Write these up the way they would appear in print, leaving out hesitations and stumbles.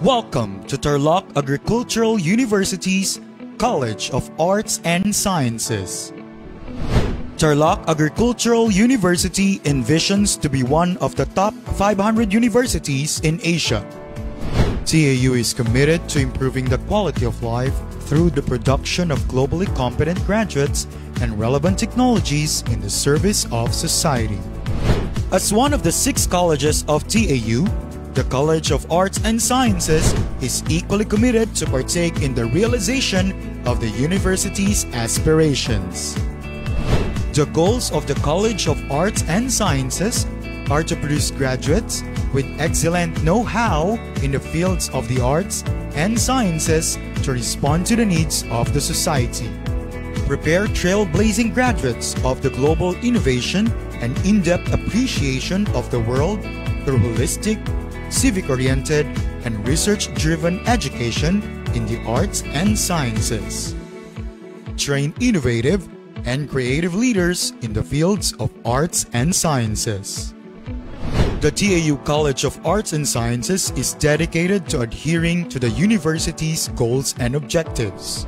Welcome to Tarlac Agricultural University's College of Arts and Sciences. Tarlac Agricultural University envisions to be one of the top 500 universities in Asia. TAU is committed to improving the quality of life through the production of globally competent graduates and relevant technologies in the service of society. As one of the 6 colleges of TAU, the College of Arts and Sciences is equally committed to partake in the realization of the university's aspirations. The goals of the College of Arts and Sciences are to produce graduates with excellent know-how in the fields of the arts and sciences to respond to the needs of the society, prepare trailblazing graduates of the global innovation and in-depth appreciation of the world through holistic, civic-oriented, and research-driven education in the arts and sciences, train innovative and creative leaders in the fields of arts and sciences. The TAU College of Arts and Sciences is dedicated to adhering to the university's goals and objectives.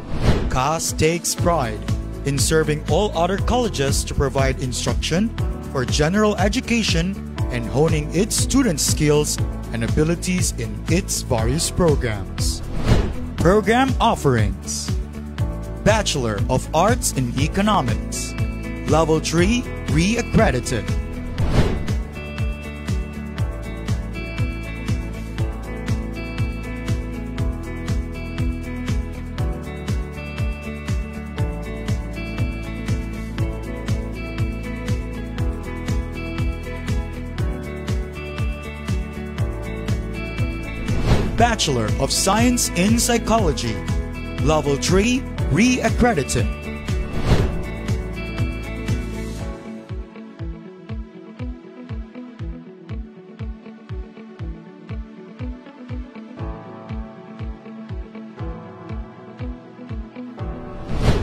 CAS takes pride in serving all other colleges to provide instruction for general education and honing its students' skills and abilities in its various programs. Program offerings: Bachelor of Arts in Economics, Level 3 re-accredited. Bachelor of Science in Psychology, Level 3 re-accredited.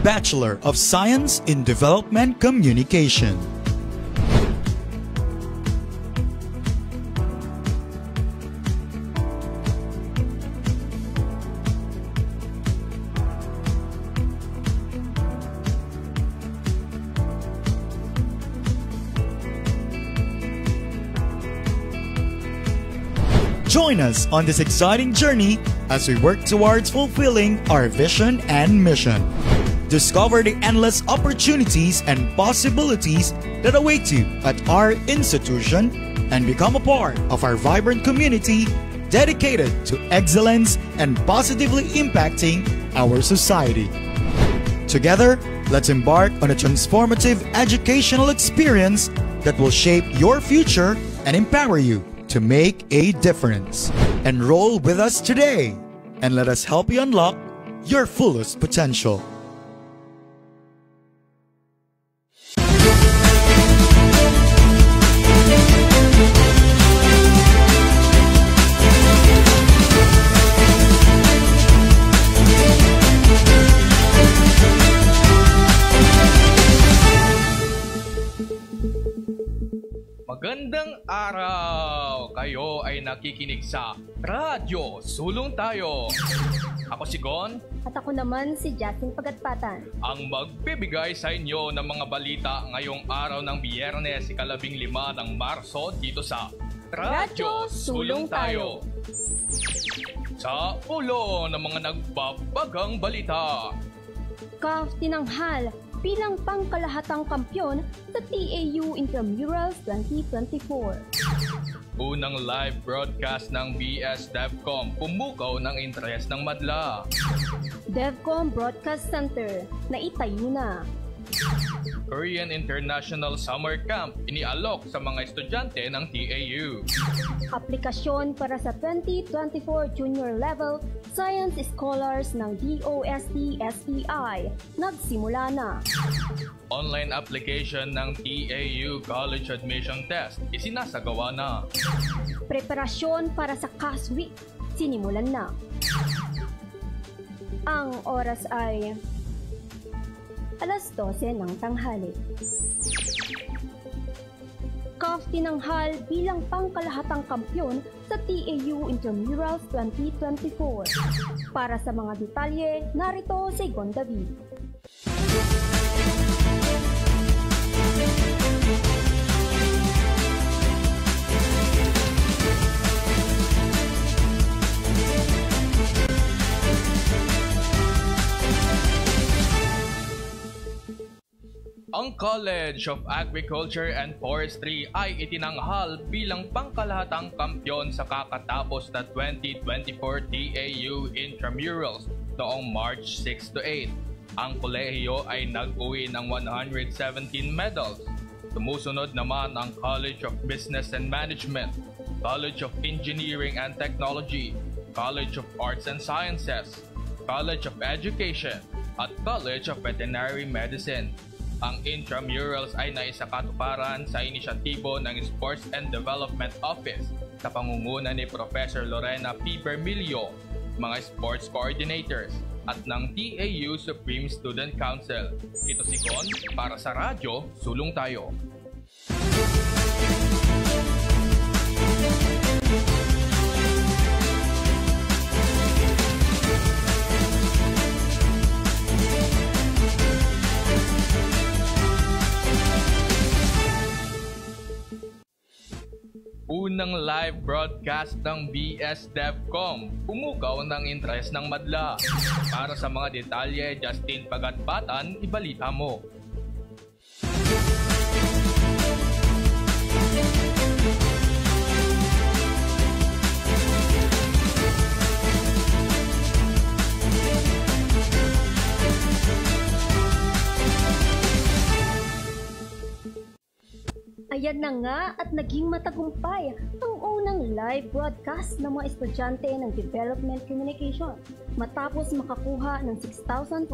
Bachelor of Science in Development Communication. Join us on this exciting journey as we work towards fulfilling our vision and mission. Discover the endless opportunities and possibilities that await you at our institution and become a part of our vibrant community dedicated to excellence and positively impacting our society. Together, let's embark on a transformative educational experience that will shape your future and empower you to make a difference. Enroll with us today and let us help you unlock your fullest potential. Magandang araw! Kayo ay nakikinig sa Radyo Sulong Tayo. Ako si Gon. At ako naman si Justin Pagatpatan. Ang magbibigay sa inyo ng mga balita ngayong araw ng Biyernes, ika-15 ng Marso dito sa Radyo Sulong Tayo. Sa ulo ng mga nagbabagang balita. CAF tinanghal bilang pangkalahatang kampyon sa TAU Intramurals 2024. Unang live broadcast ng BS DevCom pumukaw ng interes ng madla. DevCom Broadcast Center na itayo na. Korean International Summer Camp inialok sa mga estudyante ng TAU. Aplikasyon para sa 2024 Junior Level Science Scholars ng DOST-SEI nagsimula na. Online application ng TAU College Admission Test isinasagawa na. Preparasyon para sa CAS Week sinimulan na. Ang oras ay alas 12 ng tanghali. CAF tinanghal bilang pangkalahatang kampyon sa TAU Intramurals 2024. Para sa mga detalye, narito si Gon David. Ang College of Agriculture and Forestry ay itinanghal bilang pangkalahatang kampyon sa kakatapos na 2024 TAU Intramurals noong March 6 to 8. Ang kolehiyo ay nag-uwi ng 117 medals. Sumusunod naman ang College of Business and Management, College of Engineering and Technology, College of Arts and Sciences, College of Education, at College of Veterinary Medicine. Ang Intramurals ay naisakatuparan sa inisyatibo ng Sports and Development Office sa pangunguna ni Professor Lorena P. Bermilio, mga sports coordinators, at ng TAU Supreme Student Council. Ito si Gon para sa Radyo Sulong Tayo. Unang live broadcast ng BS DevCom, pumukaw ng interes ng madla. Para sa mga detalye, Justin Pagatpatan, ibalita mo. Ayan na nga at naging matagumpay ang unang live broadcast ng mga estudyante ng Development Communication matapos makakuha ng 6,400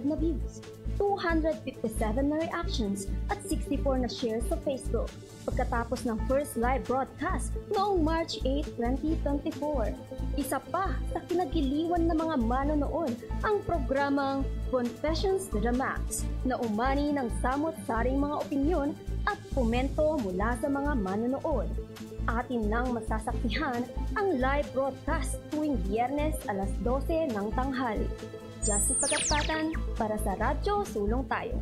na views, 257 na reactions at 64 na shares sa Facebook pagkatapos ng first live broadcast noong March 8, 2024. Isa pa sa kinagiliwan ng mga manonood ang programang Confessions to the Max na umani ng samot-saring mga opinyon at komento mula sa mga manonood. Atin nang masasaksihan ang live broadcast tuwing Biyernes alas 12 ng tanghali. Justin Pagatpatan para sa Radyo Sulong Tayo.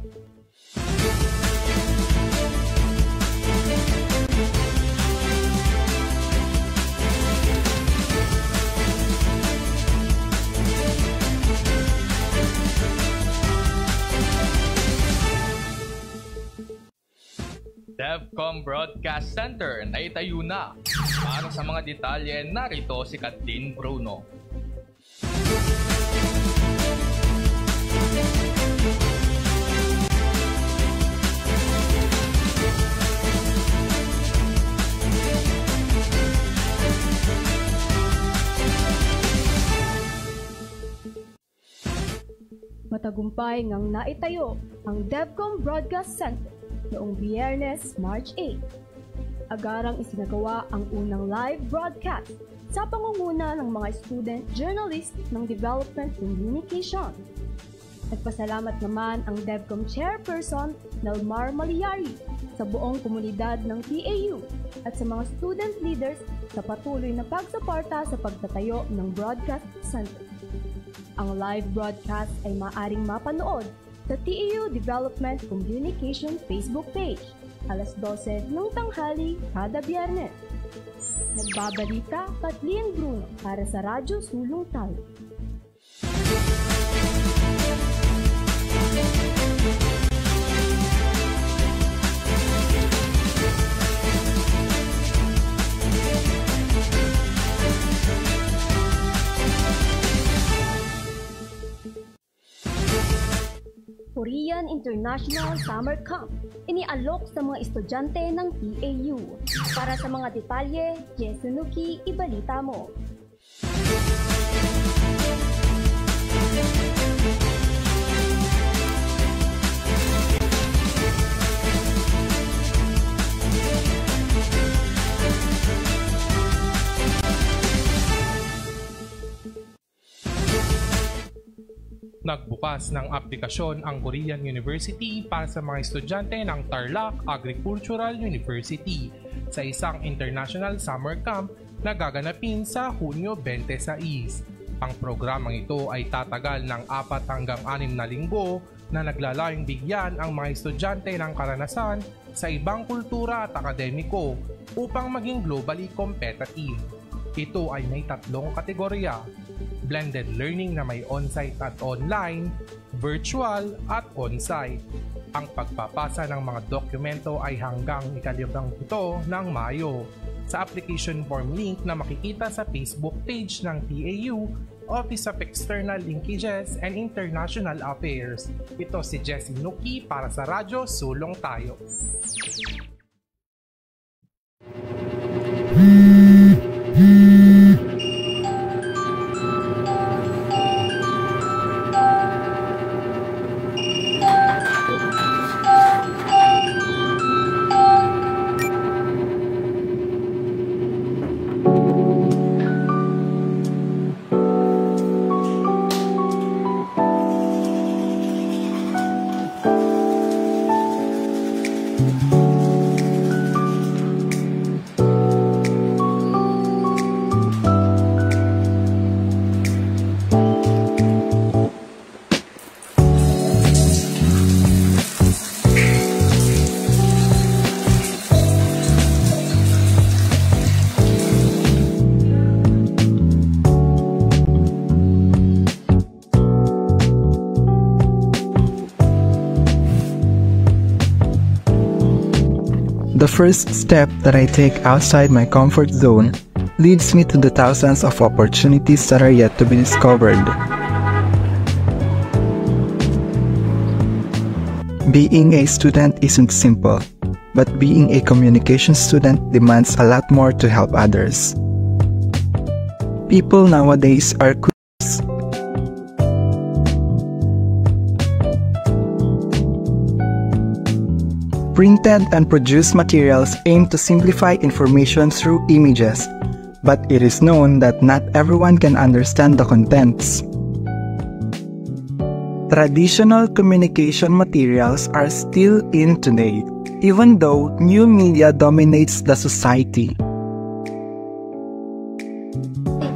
DevCom Broadcast Center na itayo na. Para sa mga detalye, narito si Kathleen Bruno. Matagumpay ngang naitayo ang DevCom Broadcast Center noong Biyernes, March 8. Agarang isinagawa ang unang live broadcast sa pangunguna ng mga student journalist ng Development Communication. Nagpasalamat naman ang DevCom Chairperson Nalmar Maliari sa buong komunidad ng TAU at sa mga student leaders sa patuloy na pagsuporta sa pagtatayo ng Broadcast Center. Ang live broadcast ay maaaring mapanood sa TAU Development Communication Facebook page, alas 12 ng tanghali kada Biyernes. Nagbabalita, Kathleen Bruno para sa Radyo Sulong Tayo. Korean International Summer Camp inialok sa mga estudyante ng TAU. Para sa mga detalye, Jesunuki, ibalita mo. Nagbukas ng aplikasyon ang Korean University para sa mga estudyante ng Tarlac Agricultural University sa isang international summer camp na gaganapin sa Hunyo 26. Ang programang ito ay tatagal ng 4 hanggang 6 na linggo na naglalayong bigyan ang mga estudyante ng karanasan sa ibang kultura at akademiko upang maging globally competitive. Ito ay may 3 kategorya: blended learning na may on-site at online, virtual at on-site. Ang pagpapasa ng mga dokumento ay hanggang 7 ng Mayo. Sa application form link na makikita sa Facebook page ng TAU, Office of External Linkages and International Affairs. Ito si Jessie Nuki para sa Radyo Sulong Tayo. The first step that I take outside my comfort zone leads me to the thousands of opportunities that are yet to be discovered. Being a student isn't simple, but being a communication student demands a lot more to help others. People nowadays are curious. Printed and produced materials aim to simplify information through images, but it is known that not everyone can understand the contents. Traditional communication materials are still in today, even though new media dominates the society.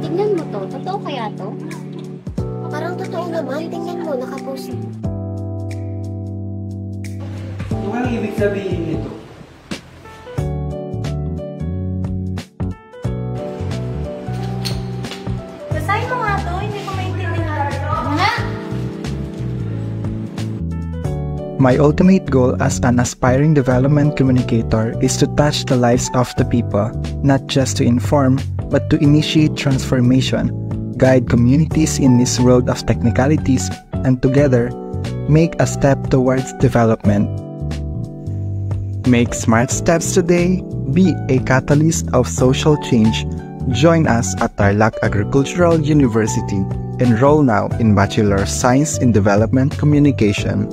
Tingnan mo to, totoo kaya to? Parang totoo naman, tingnan mo, nakapost. Ano ang ibig sabihin nito? Basahin mo nga to, hindi ko maintindihan. Nga! My ultimate goal as an aspiring development communicator is to touch the lives of the people, not just to inform, but to initiate transformation, guide communities in this world of technicalities, and together, make a step towards development. Make smart steps today, be a catalyst of social change. Join us at Tarlac Agricultural University. Enroll now in Bachelor of Science in Development Communication.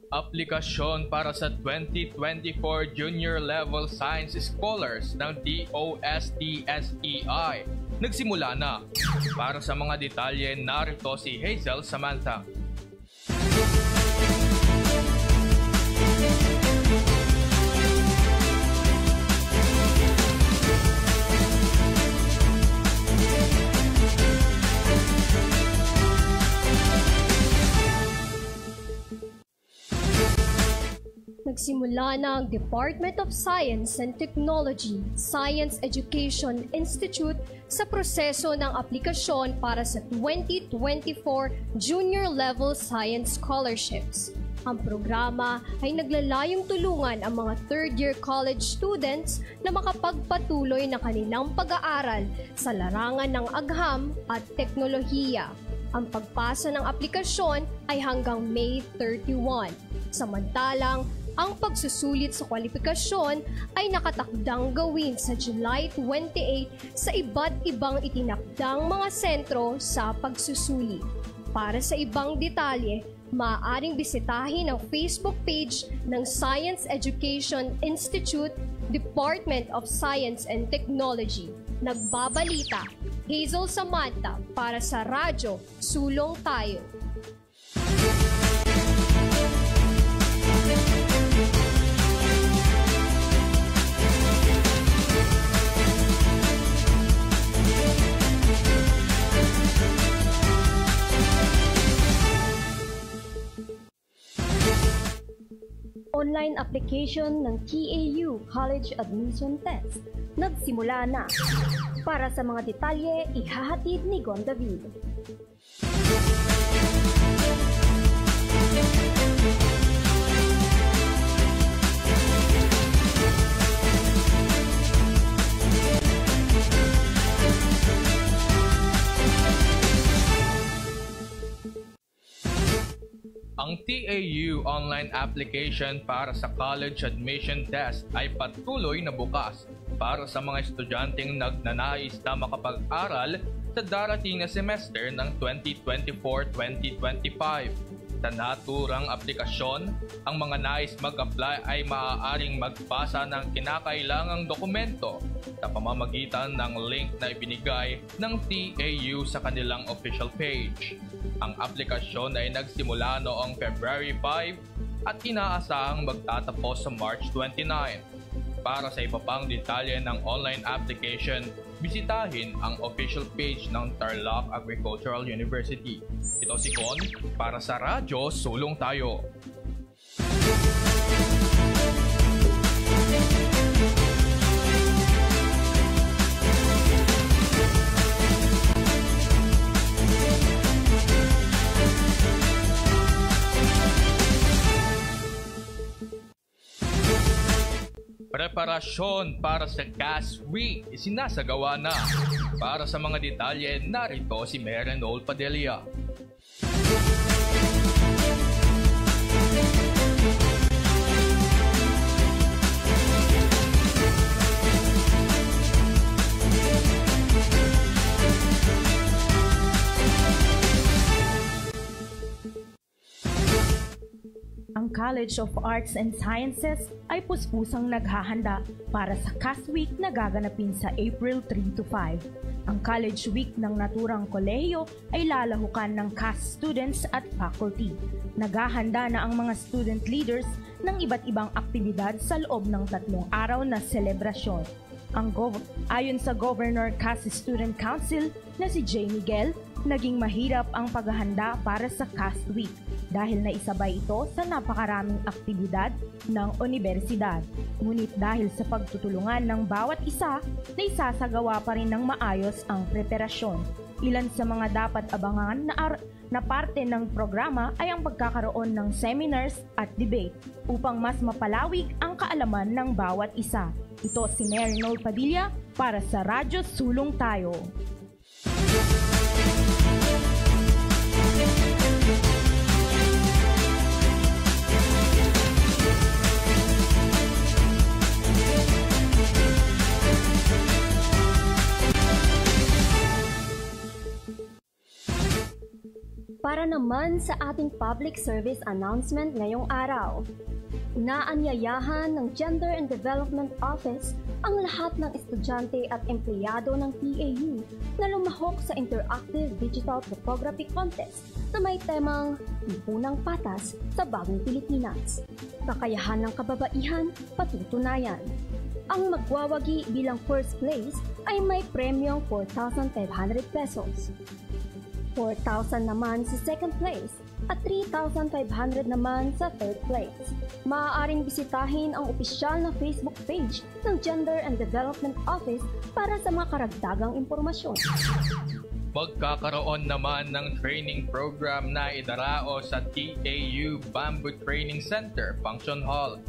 Aplikasyon para sa 2024 Junior Level Science Scholars ng DOST-SEI nagsimula na. Para sa mga detalye, narito si Hazel Samantha. Nagsimula na ang Department of Science and Technology, Science Education Institute sa proseso ng aplikasyon para sa 2024 Junior Level Science Scholarships. Ang programa ay naglalayong tulungan ang mga third-year college students na makapagpatuloy na kanilang pag-aaral sa larangan ng agham at teknolohiya. Ang pagpasa ng aplikasyon ay hanggang May 31. Samantalang, Ang pagsusulit sa kwalifikasyon ay nakatakdang gawin sa July 28 sa iba't ibang itinakdang mga sentro sa pagsusuli. Para sa ibang detalye, maaaring bisitahin ang Facebook page ng Science Education Institute, Department of Science and Technology. Nagbabalita, Hazel Samantha para sa Radyo Sulong Tayo. Online application ng TAU College Admission Test nagsimula na. Para sa mga detalye, ihahatid ni Gon David. Ang TAU online application para sa college admission test ay patuloy na bukas para sa mga estudyanteng nagnanais na makapag-aral sa darating na semester ng 2024-2025. Sa naturang aplikasyon, ang mga nais mag-apply ay maaaring magpasa ng kinakailangang dokumento sa pamamagitan ng link na ibinigay ng TAU sa kanilang official page. Ang aplikasyon ay nagsimula noong February 5 at inaasahang magtatapos sa March 29. Para sa iba pang detalye ng online application, bisitahin ang official page ng Tarlac Agricultural University. Ito si Con para sa Radyo Sulong Tayo. Preparasyon para sa CAS Week isinasagawa na. Para sa mga detalye, narito si Merenol Padilla. Ang College of Arts and Sciences ay puspusang naghahanda para sa CAS Week na gaganapin sa April 3 to 5. Ang College Week ng naturang kolehiyo ay lalahukan ng CAS students at faculty. Naghahanda na ang mga student leaders ng iba't ibang aktibidad sa loob ng 3 araw na selebrasyon. Ayon sa Governor CAS Student Council na si J. Miguel, naging mahirap ang paghahanda para sa CAS Week dahil naisabay ito sa napakaraming aktibidad ng universidad. Ngunit dahil sa pagtutulungan ng bawat isa, naisasagawa pa rin ng maayos ang preparasyon. Ilan sa mga dapat abangan na parte ng programa ay ang pagkakaroon ng seminars at debate upang mas mapalawig ang kaalaman ng bawat isa. Ito si Merenol Padilla para sa Radyo Sulong Tayo. Para naman sa ating public service announcement ngayong araw, inaanyayahan ng Gender and Development Office ang lahat ng estudyante at empleyado ng TAU na lumahok sa Interactive Digital Photography Contest na may temang Lipunang Patas sa Bagong Pilipinas. Kakayahan ng kababaihan, patutunayan. Ang magwawagi bilang first place ay may premyong 4,500 pesos. 4,000 naman sa second place at 3,500 naman sa third place. Maaaring bisitahin ang opisyal na Facebook page ng Gender and Development Office para sa mga karagdagang impormasyon. Magkakaroon naman ng training program na idarao sa TAU Bamboo Training Center, Function Hall.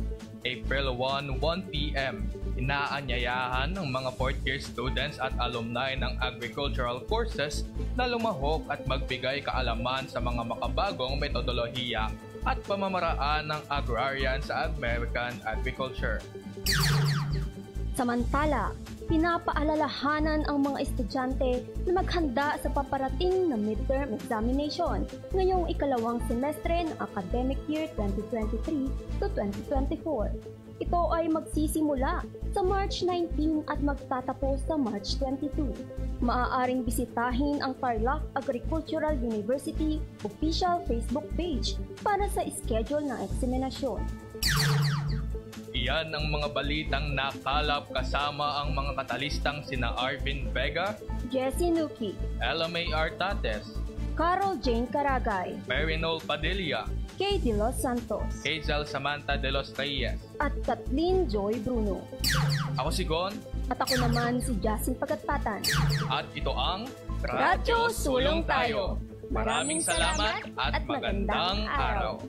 April 1, 1 p.m. Inaanyayahan ng mga 4th year students at alumni ng agricultural courses na lumahok at magbigay kaalaman sa mga makabagong metodolohiya at pamamaraan ng agrarian sa American agriculture. Samantala, pinapaalalahanan ang mga estudyante na maghanda sa paparating na midterm examination ngayong ikalawang semestre ng academic year 2023 to 2024. Ito ay magsisimula sa March 19 at magtatapos sa March 22. Maaaring bisitahin ang Tarlac Agricultural University official Facebook page para sa schedule ng eksaminasyon. Iyan ang mga balitang nakalap kasama ang mga katalistang sina Arvin Vega, Jessie Nuki, LMA Artates, Carol Jane Caragay, Marinol Padilla, Kay De Los Santos, Hazel Samantha De Los Reyes, at Kathleen Joy Bruno. Ako si Gon, At ako naman si Justin Pagatpatan. at ito ang Radyo Sulong Tayo. Maraming salamat at magandang araw.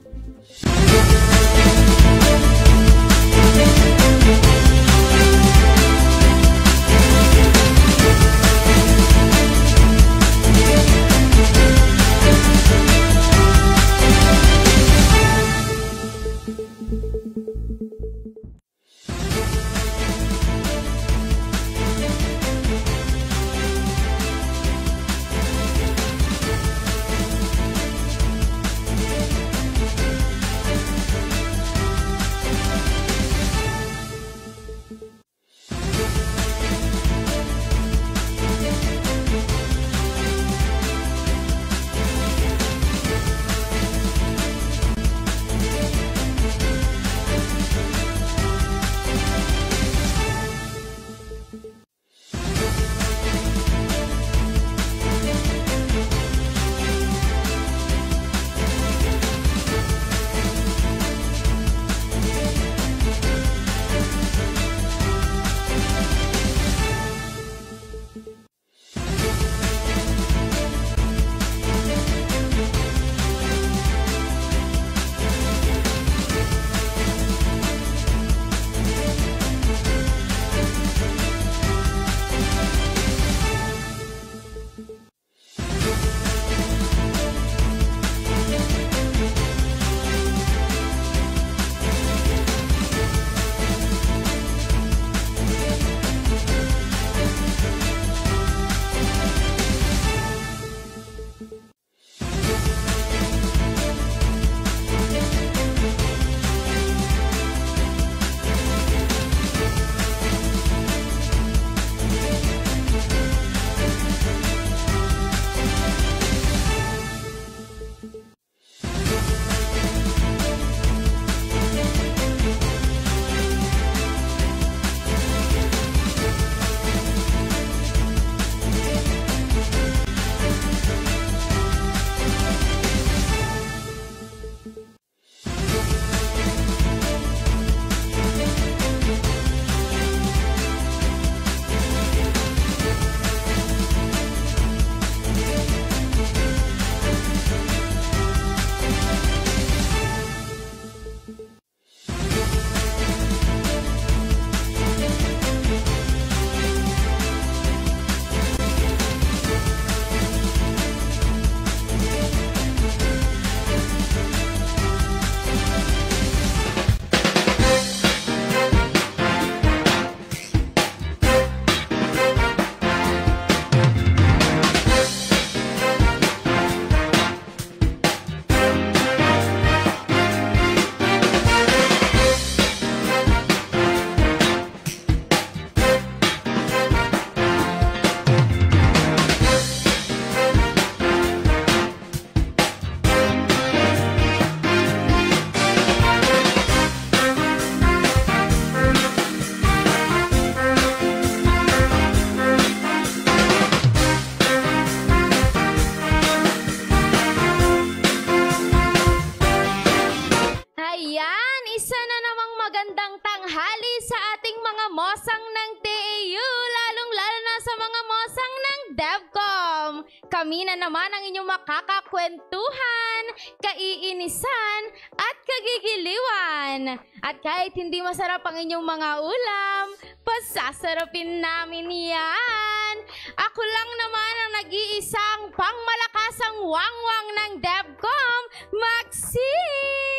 Kami na naman ang inyong makakakwentuhan, kaiinisan, at kagigiliwan. At kahit hindi masarap ang inyong mga ulam, pasasarapin namin yan. Ako lang naman ang nag-iisang pangmalakasang wangwang ng DevCom, Maxine!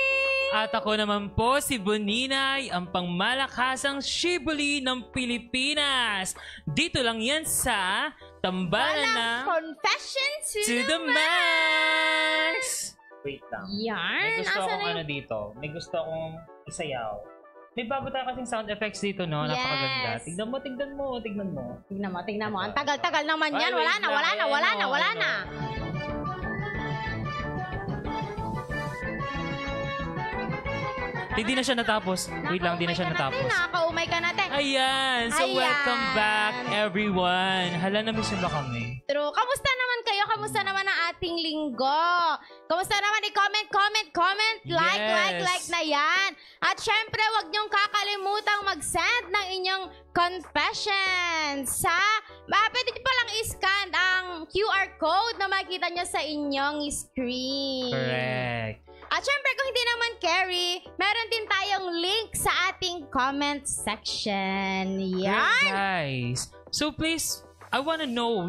At ako naman po si Boninay, ang pangmalakasang shibuli ng Pilipinas. Dito lang yan sa Tambalan ng Confession to the Max! Wait lang. Yarn! May gusto Asan akong na ano dito. May gusto akong isayaw. May bago tayo kasing sound effects dito, no? Yes. Napakaganda. Tignan mo, tignan mo, tignan mo. Tignan mo. Ang tagal-tagal naman yan. Ay, Wala wait na, lang. wala na, Ayan, wala na, oh, wala ayan, na. Hindi na siya natapos. Wait lang, hindi na siya natapos. Nakakaumay ka natin. Ayan! So, Ayan. welcome back, everyone. Hala, na-miss nyo ba kami? True. Kamusta naman kayo? Kamusta naman ang ating linggo? Kamusta naman? I-comment, like, Yes. like na yan. At syempre, wag niyong kakalimutang mag-send ng inyong confessions sa... pwede niyo palang i-scan ang QR code na makikita niyo sa inyong screen. Correct. At syempre, kung hindi naman carry, meron din tayong link sa ating comment section. Yan! Great, guys. So, please, we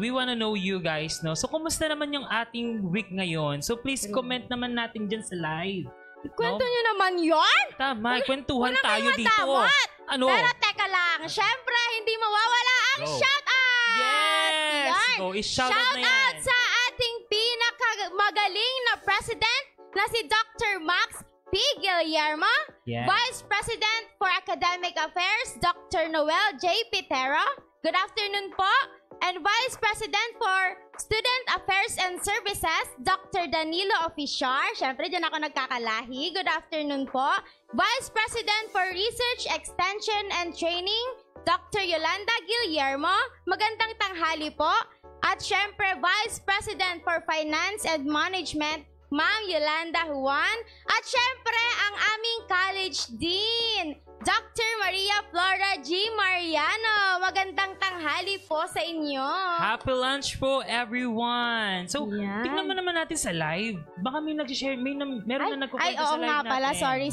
wanna know you guys, no? So, kumusta naman yung ating week ngayon? So, please, comment naman natin dyan sa live. Kwento nyo naman yon? Tama, kwentuhan Wala tayo kayong dito. matawat. Ano? Pero teka lang, syempre, hindi mawawala ang Go. shoutout! Yes! Yan. Go, i-shoutout na yan. Shoutout sa ating pinakamagaling na president na si Dr. Max P. Guillermo, Yes. Vice President for Academic Affairs, Dr. Noel J. Pitero. Good afternoon po. And Vice President for Student Affairs and Services, Dr. Danilo Officiar. Siyempre, dyan ako nagkakalahi. Good afternoon po. Vice President for Research, Extension, and Training, Dr. Yolanda Guillermo. Magandang tanghali po. At siyempre, Vice President for Finance and Management, Ma'am Yolanda Juan. At syempre, ang aming college dean, Dr. Maria Flora G. Mariano. Magandang tanghali po sa inyo. Happy lunch po, everyone. So, Yan. tingnan mo naman natin sa live. Baka may nag-share, meron na nagkukwento oo sa live nga natin. pala. Sorry.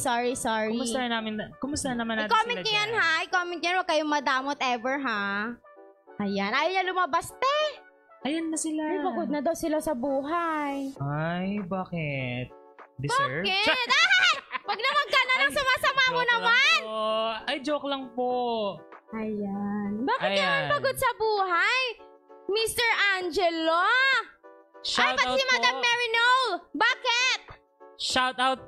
Kumusta naman natin I-comment sila nyo yan, dyan? ha? I-comment nyo yan. Huwag kayong madamot ever, ha? Ayan. Ayaw niya lumabas, te. Ayan na sila. Ay, pagod na daw sila sa buhay. Ay, bakit? Deserve? Bakit? Ay! Wag naman ka na lang sumasama mo naman. Ay, joke lang po. Ayan. Bakit Ayan. naman pagod sa buhay? Mr. Angelo? Shout Ay, pati out si Madam po. Mary Noel. Bakit? Shout out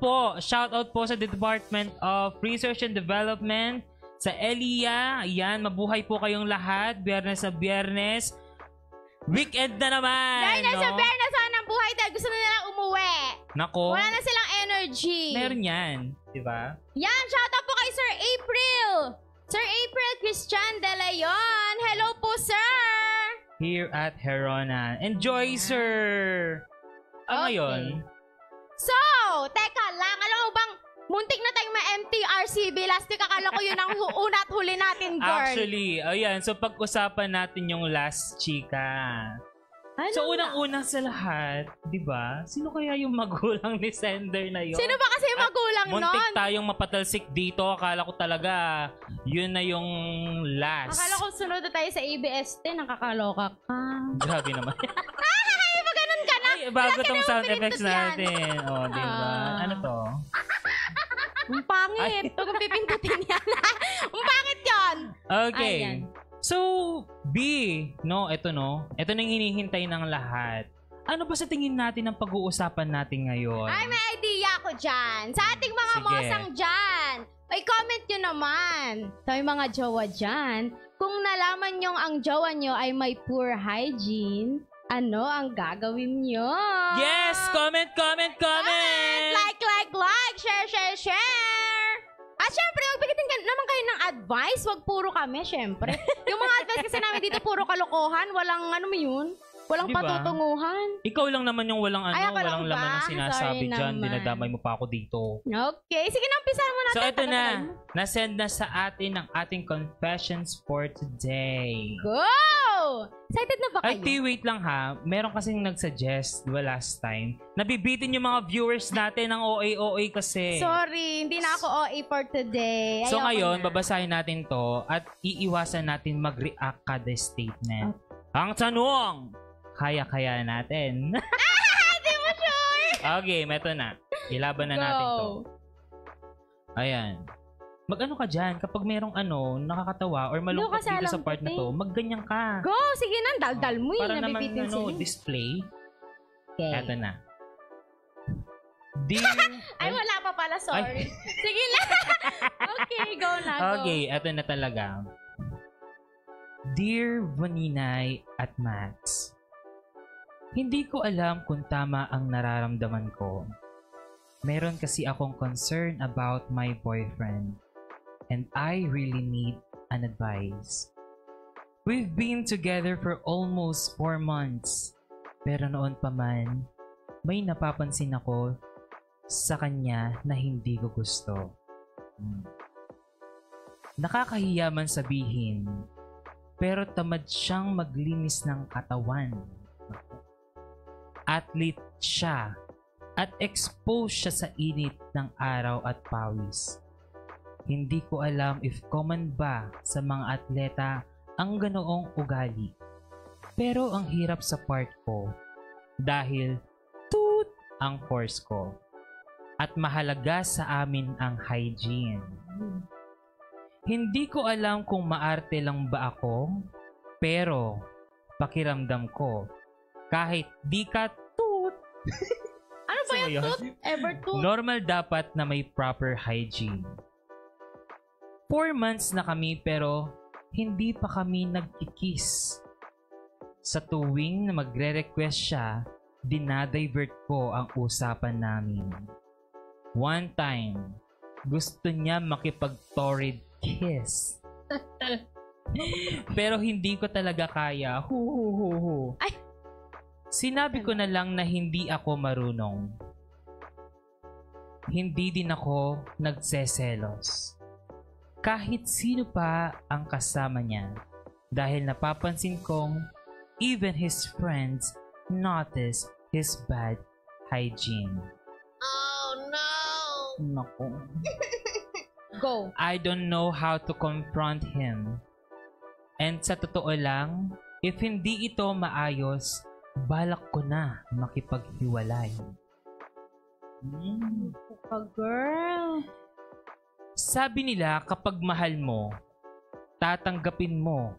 po sa Department of Research and Development, sa ELIA. Ayan, mabuhay po kayong lahat. Biyernes sa Biyernes. Weekend na naman, Dahil nasa no? Berna saan ang buhay dahil gusto na nilang umuwi. Nako. Wala na silang energy. Meron yan. Diba? Yan, shout out po kay Sir April. Sir April Christian De Leon. Hello po, sir. Here at Herona. Enjoy, sir! Ngayon, So, teka lang. Alam mo bang, muntik na tayong ma-MTRCB. Last week, akala ko yun ang una at huli natin, girl. actually, ayan, so pag-usapan natin yung last chika. Ano So, nga? unang-una sa lahat, di ba? Sino kaya yung magulang ni Sender na yun? Sino ba kasi yung magulang Muntik nun? tayong mapatalsik dito. Akala ko talaga, yun na yung last. Akala ko sunod na tayo sa ABS-T. Nakakaloka ka. Grabe naman. Ay, pag ganun ka na. Ay, bago Wala ka tong naman sound pinindot effects yan. natin. O, di ba? Ano to? Ang pangit. Huwag kang pipindutin yan. Ang pangit yun. Okay. Ayan. So, B, no, ito no. Ito nang hinihintay ng lahat. Ano ba sa tingin natin ang pag-uusapan natin ngayon? Ay, may idea ako dyan. Sa ating mga Sige. mosang dyan. Ay, comment nyo naman. Sa may mga jowa dyan. Kung nalaman nyong ang jowa nyo ay may poor hygiene, ano ang gagawin nyo? Yes! Comment! Like! Share! At syempre, magbigitin naman kayo ng advice. Wag puro kami, syempre. Yung mga advice kasi namin dito, puro kalokohan. Walang, ano mo yun? Walang Diba? patutunguhan. Ikaw lang naman yung walang Ay, ako lang walang laman ba? ang sinasabi Sorry dyan. naman. Dinadamay mo pa ako dito. Okay. Sige na, umpisahan mo natin. So, ito na. Tagal-tagal mo. Nasend na sa atin ang ating confessions for today. Go! Excited na ba kayo? Ay, wait lang ha. Meron kasing nagsuggest, di ba, last time. Nabibitin yung mga viewers natin ng OA kasi. Sorry, hindi na ako OA for today. So Ayoko ngayon, na. babasahin natin to at iiwasan natin mag-react kada statement. Ang tanong, kaya natin. Hindi mo sure! Okay, meto na. Ilaban na natin to. Ayan. Mag-ano ka dyan, kapag merong nakakatawa or malungkot dito sa part na to, magganyan ka. Go! Sige na, daldal mo Para naman, display. Okay. Eto na. Dear... Ay, wala pa pala, sorry. Sige na. Okay, go na, go. Okay, eto na talaga. Dear Vaninay at Max, hindi ko alam kung tama ang nararamdaman ko. Meron kasi akong concern about my boyfriend. And I really need an advice. We've been together for almost 4 months. Pero noon pa man, may napapansin ako sa kanya na hindi ko gusto. Nakakahiya man sabihin, pero tamad siyang maglinis ng katawan. Athlete siya at exposed siya sa init ng araw at pawis. Hindi ko alam if common ba sa mga atleta ang ganoong ugali. Pero ang hirap sa part ko dahil toot ang force ko. At mahalaga sa amin ang hygiene. Hindi ko alam kung maarte lang ba ako, pero pakiramdam ko kahit di ka toot. Ano ba yung toot? Ever toot? Normal dapat na may proper hygiene. 4 months na kami pero hindi pa kami nagkikiss. Sa tuwing na magre-request siya, dinadivert ko ang usapan namin. One time, gusto niya makipag-torrid kiss. Pero hindi ko talaga kaya. Ay! Sinabi ko na lang na hindi ako marunong. Hindi din ako nagseselos. Kahit sino pa ang kasama niya dahil napapansin kong even his friends notice his bad hygiene. Oh no! Nako. Go. I don't know how to confront him. And sa totoo lang, if hindi ito maayos, balak ko na makipaghiwalay. Girl. Sabi nila kapag mahal mo, tatanggapin mo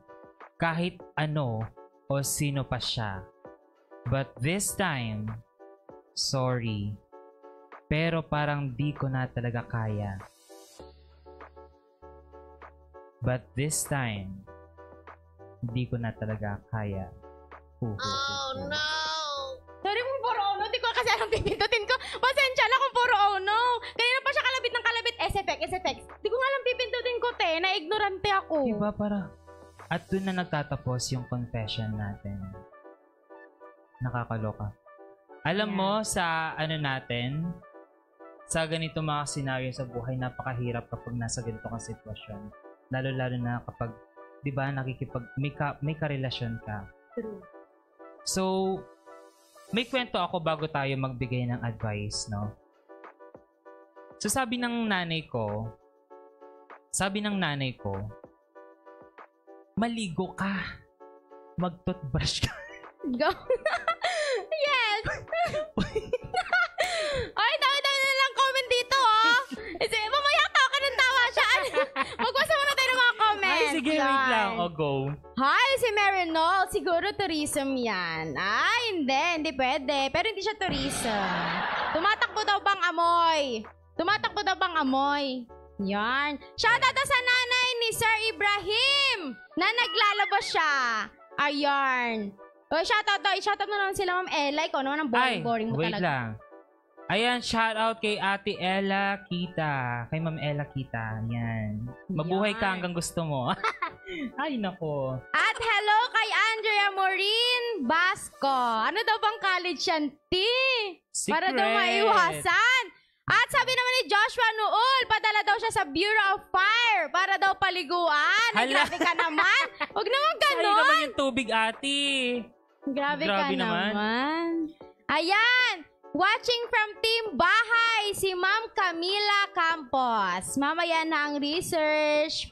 kahit ano o sino pa siya. But this time, sorry, pero parang di ko na talaga kaya. But this time, di ko na talaga kaya. Oh no! Sorry kung puro oh no, di ko kasi alam pipindutin ko. Pasensya na kung puro oh no. Kanina pa siya kalabit ng kalabit, SFX. Di ko nga alam pipindutin ko, te. Na-ignorante ako. Diba para... At dun na nagtatapos yung confession natin. Nakakaloka. Alam mo, sa natin, sa ganito mga senaryo sa buhay, napakahirap kapag nasa ganito kang sitwasyon. Lalo-lalo na kapag, di ba, may karelasyon ka. True. So, may kwento ako bago tayo magbigay ng advice, no? So, sabi ng nanay ko, maligo ka. Mag-toothbrush ka. Go. Yes! Ay, dami-dami na lang comment dito, oh. Kasi, mamaya tawa ka ng tawa siya. Magbasa muna tayo ng mga comments. Ay, sige, wait lang. O, go. Hi, si Marinol. Siguro tourism yan. Ay, hindi pwede. Pero hindi siya tourism. Tumatakbo daw bang amoy? Yan. Shoutout sa nanay ni Sir Ibrahim na naglalabas siya. Ayan. O, shoutout mo naman sila, Ma'am Ella. Ikaw naman ang boring mo wait talaga. lang. Ayan, shoutout kay Ate Ella Kita. Kay Ma'am Ella Kita. Yan. Mabuhay ka hanggang gusto mo. Ay, nako. At hello kay Andrea Maureen Basco. Ano daw bang college yan, T? Para daw maiwasan. At sabi naman ni Joshua Nool, padala daw siya sa Bureau of Fire para daw paliguan. Grabe ka naman. Huwag naman ganon. Sa'yo naman yung tubig, ate. Grabe ka naman. Ayan. Watching from Team Bahay, si Ma'am Camila Campos. Mamaya na ang research.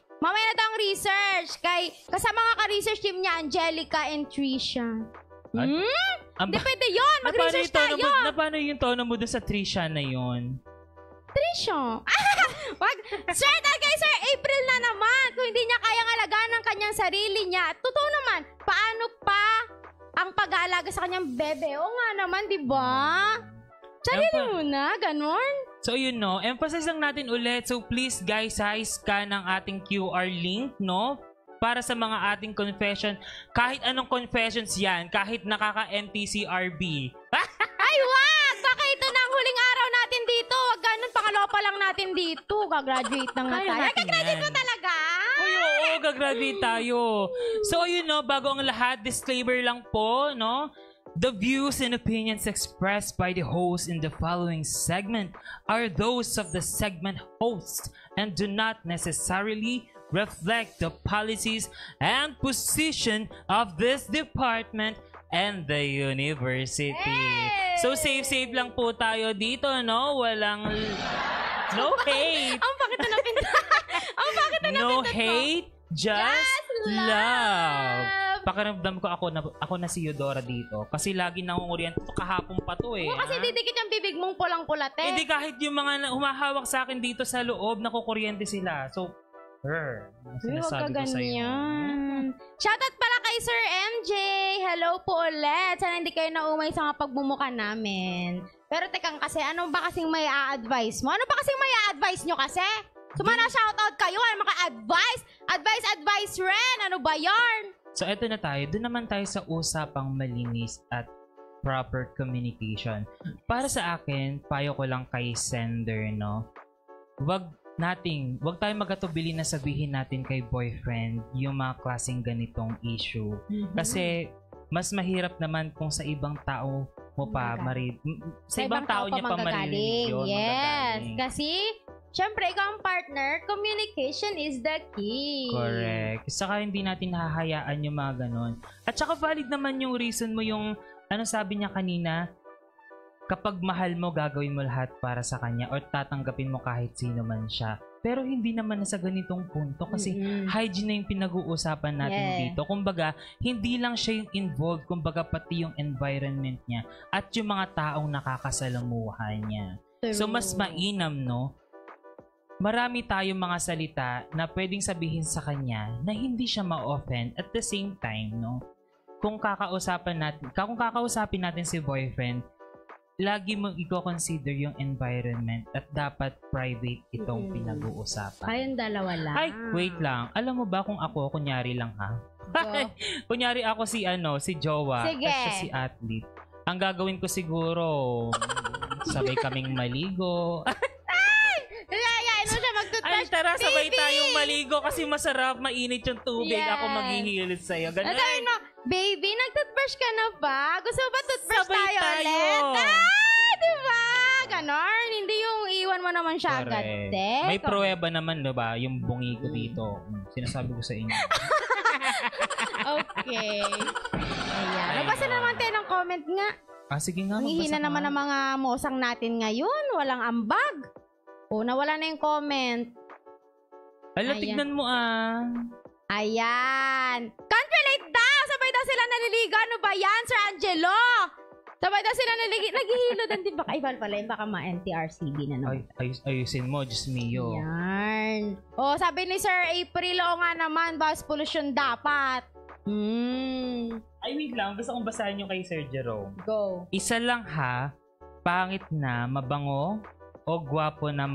Kasama nga ka-research team niya, Angelica and Trisha. Hindi pwede yun. Mag-research tayo. Paano yung tono mo doon sa Trisha na yun? Trisha? Wag. Sir, kay Sir April na naman. Kung hindi niya kayang alagaan ang kanyang sarili niya. Totoo naman, paano pa ang pag-aalaga sa kanyang bebe? O nga naman, di ba? Sarili mo na, ganon. So yun no, emphasize lang natin ulit. So please guys, scan ang ating QR link, no? Para sa mga ating confession. Kahit anong confessions yan, kahit nakaka-NTCRB. Ay, wag! Baka ito na ang huling araw natin dito. Wag ganun, pangalawa pa lang natin dito. Gagraduate na nga tayo. Ay, gagraduate mo talaga? Oo, gagraduate tayo. So yun no, bago ang lahat, disclaimer lang po, no? The views and opinions expressed by the host in the following segment are those of the segment host and do not necessarily reflect the policies and position of this department and the university. Hey! So safe lang po tayo dito, no? Walang no hate. Ang bakit na napinta? Ang bakit na napinta? No hate, just love. Pakiramdam ko ako na si Eudora dito. Kasi lagi nangunguriente. Kahapon pa to eh. Kasi didikit yung bibig mong pulang-pulat eh. Hindi, kahit yung mga humahawak sa akin dito sa loob, nakukuryente sila. So, huwag ka ganyan. Shoutout pala kay Sir MJ. Hello po ulit. Sana hindi kayo naumay sa mga pagbumuka namin. Pero tekang kasi, ano ba kasing may a-advise mo? Ano ba kasing may a-advise nyo kasi? Sumana shoutout kayo. Ano maka-advise? Advice rin. Ano ba yarn? So, eto na tayo. Doon naman tayo sa usapang malinis at proper communication. Para sa akin, payo ko lang kay sender, no? Wag tayong magatubili na sabihin natin kay boyfriend yung mga klaseng ganitong issue. Kasi mas mahirap naman kung sa ibang tao mo pa sa ibang tao niya pa maririnig yun. Yes, kasi syempre ikaw ang partner, communication is the key. Correct. Saka hindi natin hahayaan yung mga ganon. At saka valid naman yung reason mo, yung ano sabi niya kanina, kapag mahal mo, gagawin mo lahat para sa kanya or tatanggapin mo kahit sino man siya. Pero hindi naman na sa ganitong punto kasi hygiene na yung pinag-uusapan natin dito. Kumbaga, hindi lang siya yung involved, kumbaga pati yung environment niya at yung mga taong nakakasalamuha niya. So, mas mainam, no? Marami tayong mga salita na pwedeng sabihin sa kanya na hindi siya ma-offend at the same time, no? Kung kakausapin natin si boyfriend, lagi mong i-consider yung environment at dapat private itong pinag-uusapan. Kayong dalawa lang. Ay, wait lang. Alam mo ba kung ako, kunyari lang ha? Kunyari ako si Jowa. Sige. At siya si athlete. Ang gagawin ko siguro, sabay kaming maligo. Ay, tara, sabay tayong maligo kasi masarap, mainit yung tubig. Ako maghihilit sa'yo. Ganun. Sabi mo, baby, nag-toothbrush ka na ba? Gusto mo ba toothbrush Sabay tayo ulit? Diba? Ganon. Hindi yung iwan mo naman siya agad. May pruweba naman, diba? Yung bungi ko dito. Sinasabi ko sa inyo. Okay. Ayan. Nabasa naman tayo ng comment nga. Sige nga. Hihina naman ang mga mosang natin ngayon. Walang ambag. Nawala na yung comment. Hala, tignan mo Ayan. Can't relate daw. Sabay daw sila naliligo. Ano ba yan, Sir Angelo? Sabay daw sila naghihilo din. Di ba kaibal pala yun? Baka ma-NTRCB na naman. Ayusin mo, Diyos mio. Yan. Sabi ni Sir April, nga naman, bus pollution dapat. Ay, wait lang. Gusto kong basahin yung kay Sir Jerome. Go. Isa lang ha, pangit na, mabango, o gwapo na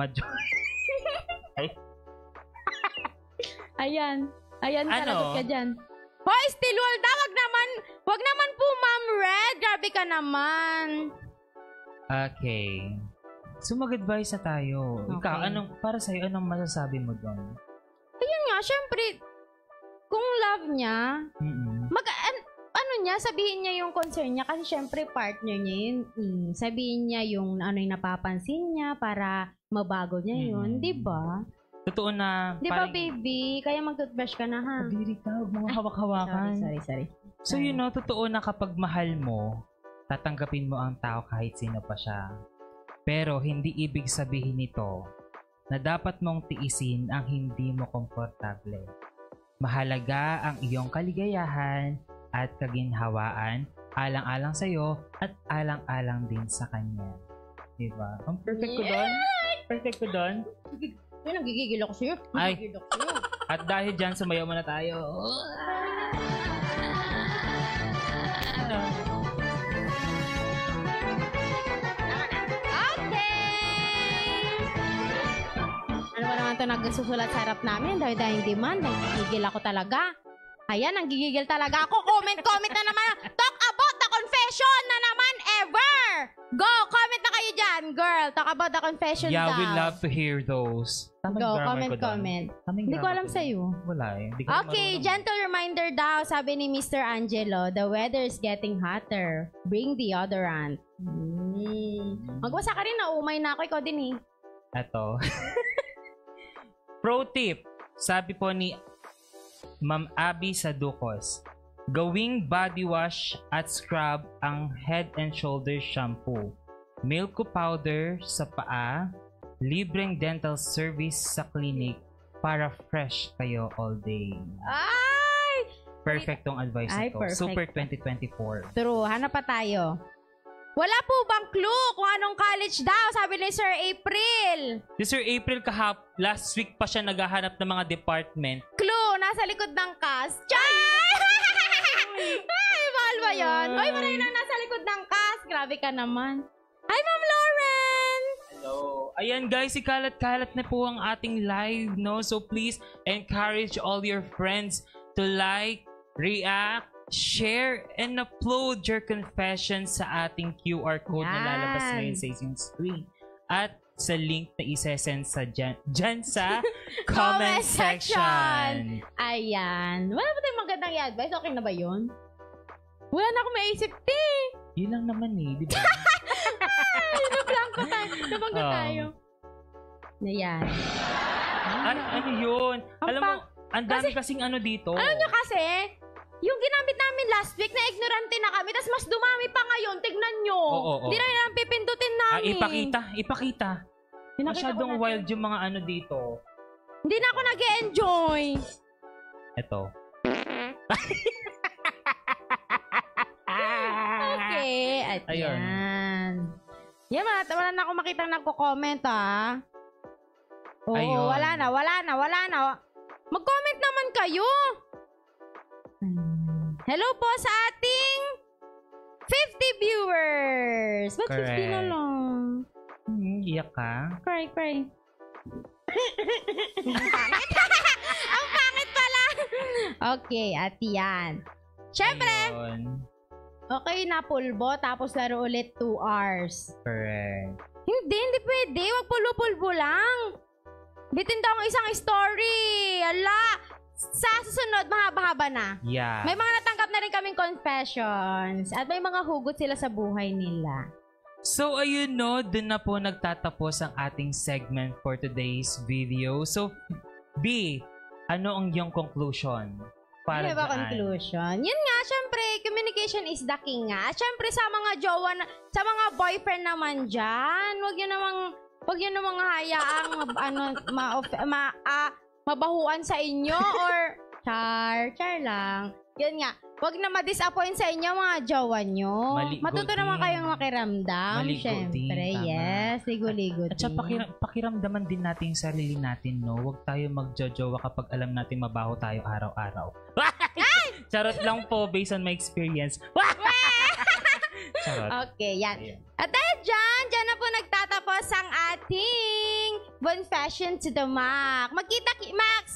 Ay. Ayan, karagot ka dyan. Hoy, still wall daw. Wag naman po, Ma'am Red. Grabe ka naman. Okay. So, mag-advise na tayo. Okay. Ikaw, para sa'yo, anong masasabi mo doon? Ayun nga, syempre, kung love niya, sabihin niya yung concern niya kasi syempre partner niya yun. Sabihin niya yung ano yung napapansin niya para mabago niya yun. Diba? Totoo na. Di ba, baby? Kaya mag-toothbrush ka na, ha? Kadiri ka. Mga hawak-hawakan. Sorry. So, totoo na kapag mahal mo, tatanggapin mo ang tao kahit sino pa siya. Pero, hindi ibig sabihin nito na dapat mong tiisin ang hindi mo komportable. Mahalaga ang iyong kaligayahan at kaginhawaan, alang-alang sa'yo at alang-alang din sa kanya. Diba? Ang perfect ko doon. Perfect ko doon. Yun, nagigigil ako sa'yo. Nagigigil ako sa'yo. At dahil dyan, sumayaw muna tayo. Ano ba naman ito nagsusulat sa harap namin? Dahil demand, nagigigil ako talaga. Ayan, nanggigigil talaga ako. Comment na naman. Talk about the confession na naman ever. Go, comment na kayo dyan, girl. Talk about the confession Yeah, daw. we love to hear those. Go, comment. Hindi ko alam sa'yo. Wala eh. Okay, gentle reminder daw, sabi ni Mr. Angelo, the weather is getting hotter. Bring deodorant. Magbasa ka rin, naumay na ako. Ikaw din eh. Eto. Pro tip, sabi po ni Ma'am Abby Saducos, gawing body wash at scrub ang Head and Shoulders shampoo, milk powder sa paa, libreng dental service sa clinic para fresh kayo all day. Ay! Perfectong advice ito. Perfect. Super 2024. True. Hanap pa tayo. Wala po bang clue kung anong college daw? Sabi ni Sir April. Si Sir April last week pa siya naghahanap ng mga department. Clue, nasa likod ng cast. Chay! Ay, mahal ba yun? Ay, maraming nang nasa likod ng cast. Grabe ka naman. Hi, Ma'am Lauren! Hello. Ayan guys, ikalat-kalat na po ang ating live, no? So please encourage all your friends to like, react, share, and upload your confessions sa ating QR code na lalabas ngayon sa isang screen. At sa link na isesend sa dyan sa comment section. Ayan. Wala ba tayong magandang i-advise? Okay na ba yun? Wala na akong maisip, Yun lang naman eh, di ba? Ay, nablanko tayo. Nabangga tayo. Ayan. Ano yun? Alam mo, ang dami kasing ano dito. Alam nyo kasi, yung ginamit namin last week na ignorante na kami, tapos mas dumami pa ngayon. Tignan nyo. Hindi na yun ang pipindutin namin. Ipakita. Masyadong wild yung mga ano dito. Hindi na ako nag-e-enjoy. Ito. Okay. At ayun. Yan, wala na akong makitang nagko-comment, ha? Oo, ayun. wala na. Mag-comment naman kayo. Hello po sa ating 50 viewers. Ba't 50 na lang? Iyak ka? Cry. Ang pangit. Ang pangit pala. Okay, at yan. Siyempre, okay na pulbo, tapos laro ulit 2 hours. Correct. Hindi pwede. Wag pulbo-pulbo lang. Bitin daw ang isang story. Ala, sa susunod, mahaba-haba na. Yeah. May mga natanggap na rin kaming confessions at may mga hugot sila sa buhay nila. So, ayun no, dun na po nagtatapos ang ating segment for today's video. So, B, ano ang iyong conclusion? Para ano ba conclusion? Yun nga, syempre, communication is the king nga. At syempre, sa mga jowa, sa mga boyfriend naman dyan, wag yun namang hayaang mabahuan sa inyo or char lang. Yun nga, wag na ma-disappoint sa inyo mga jowa nyo. Matuto naman kayong makiramdam. Syempre, yes. Ligo-ligo din. At saka pakiramdaman din natin yung sarili natin, no? Huwag tayo magjojowa kapag alam natin mabaho tayo araw-araw. Charot lang po based on my experience. Charot. Okay, yan. At dahil dyan na po nagtatapos ang ating Confession to the Max.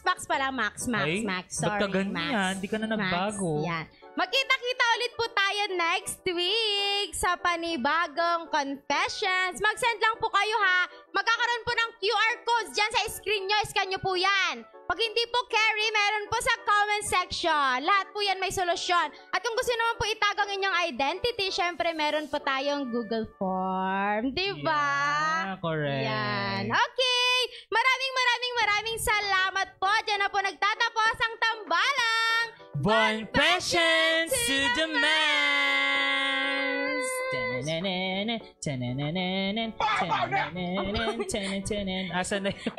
Max pala, Max. Sorry, ba't ka ganyan? Di ka na nagbago. Yan. Magkita-kita ulit po tayo next week sa panibagong confessions. Mag-send lang po kayo ha. Magkakaroon po ng QR codes dyan sa screen nyo. Scan nyo po yan. Pag hindi po carry, meron po sa comment section. Lahat po yan may solusyon. At kung gusto naman po itago ang inyong identity, syempre meron po tayong Google Form. Diba? Yeah, correct. Yan. Okay. Maraming salamat po. Diyan na po nagtatapos ang tambalang Confessions to the Max! Asan na yun?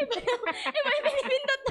Iba yung pinipindot.